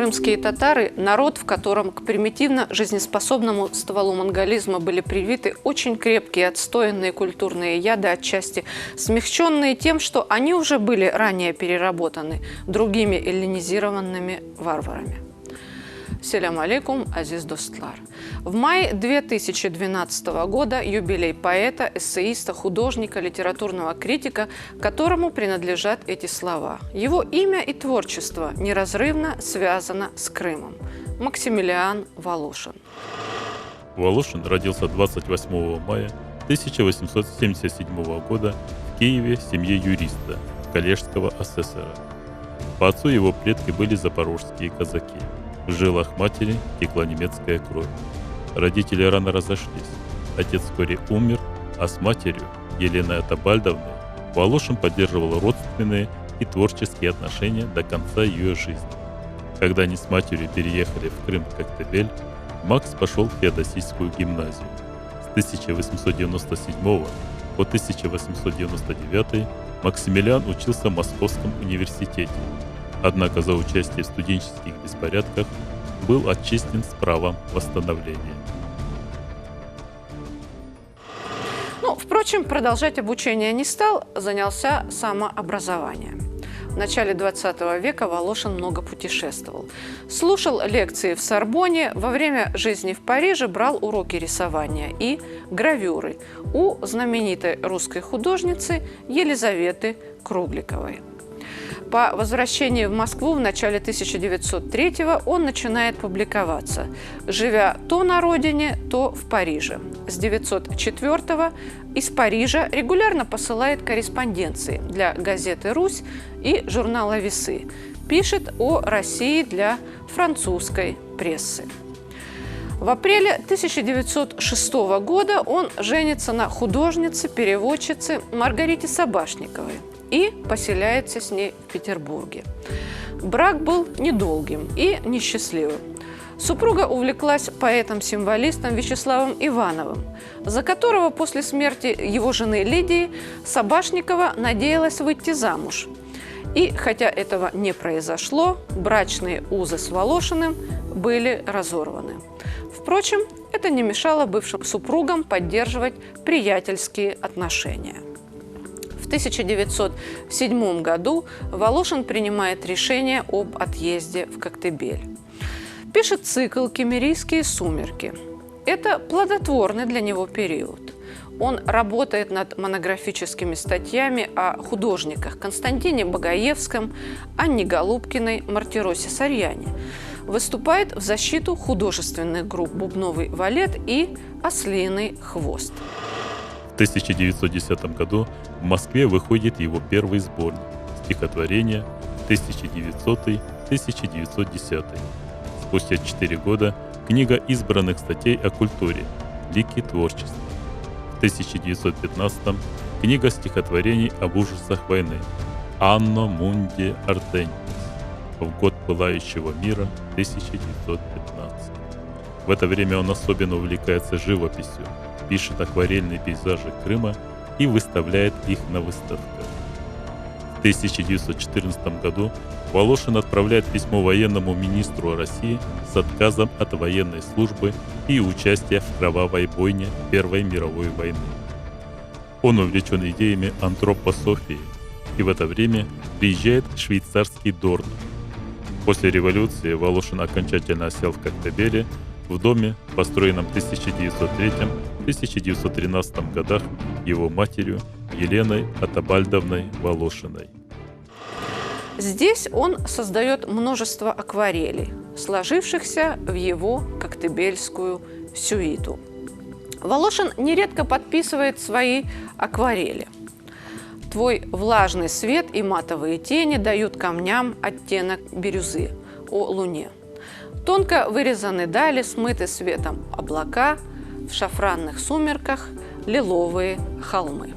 крымские татары – народ, в котором к примитивно жизнеспособному стволу монголизма были привиты очень крепкие отстоянные культурные яды, отчасти смягченные тем, что они уже были ранее переработаны другими эллинизированными варварами. Селям алейкум, азиз достлар. В мае 2012 года юбилей поэта, эссеиста, художника, литературного критика, которому принадлежат эти слова. Его имя и творчество неразрывно связано с Крымом. Максимилиан Волошин. Волошин родился 28 мая 1877 года в Киеве в семье юриста, коллежского асессора. По отцу его предки были запорожские казаки. В жилах матери текла немецкая кровь. Родители рано разошлись. Отец вскоре умер, а с матерью, Еленой Атабальдовной, Волошин поддерживал родственные и творческие отношения до конца ее жизни. Когда они с матерью переехали в Крым, Коктебель, Макс пошел в Феодосийскую гимназию. С 1897 по 1899 Максимилиан учился в Московском университете. Однако за участие в студенческих беспорядках был отчислен с правом восстановления. Впрочем, продолжать обучение не стал, занялся самообразованием. В начале 20 века Волошин много путешествовал. Слушал лекции в Сорбонне, во время жизни в Париже брал уроки рисования и гравюры у знаменитой русской художницы Елизаветы Кругликовой. По возвращении в Москву в начале 1903-го он начинает публиковаться, живя то на родине, то в Париже. С 1904-го из Парижа регулярно посылает корреспонденции для газеты «Русь» и журнала «Весы». Пишет о России для французской прессы. В апреле 1906 года он женится на художнице-переводчице Маргарите Собашниковой и поселяется с ней в Петербурге. Брак был недолгим и несчастливым. Супруга увлеклась поэтом-символистом Вячеславом Ивановым, за которого после смерти его жены Лидии Собашникова надеялась выйти замуж. И хотя этого не произошло, брачные узы с Волошиным были разорваны. Впрочем, это не мешало бывшим супругам поддерживать приятельские отношения. В 1907 году Волошин принимает решение об отъезде в Коктебель. Пишет цикл «Кемерийские сумерки». Это плодотворный для него период. Он работает над монографическими статьями о художниках Константине Багаевском, Анне Голубкиной, Мартиросе Сарьяне. Выступает в защиту художественных групп «Бубновый валет» и «Ослиный хвост». В 1910 году в Москве выходит его первый сборник стихотворения 1900-1910. Спустя 4 года книга избранных статей о культуре «Лики творчества». В 1915 книга стихотворений об ужасах войны «Анно Мунди Ардентис» в год пылающего мира 1915. В это время он особенно увлекается живописью, пишет акварельные пейзажи Крыма и выставляет их на выставках. В 1914 году Волошин отправляет письмо военному министру России с отказом от военной службы и участия в кровавой бойне Первой мировой войны. Он увлечен идеями антропософии и в это время приезжает в швейцарский Дорн. После революции Волошин окончательно осел в Коктебеле в доме, построенном в 1903-1913 годах его матерью Еленой Атабальдовной Волошиной. Здесь он создает множество акварелей, сложившихся в его коктебельскую сюиту. Волошин нередко подписывает свои акварели. «Твой влажный свет и матовые тени дают камням оттенок бирюзы» о луне. Тонко вырезаны дали, смыты светом облака, в шафранных сумерках лиловые холмы.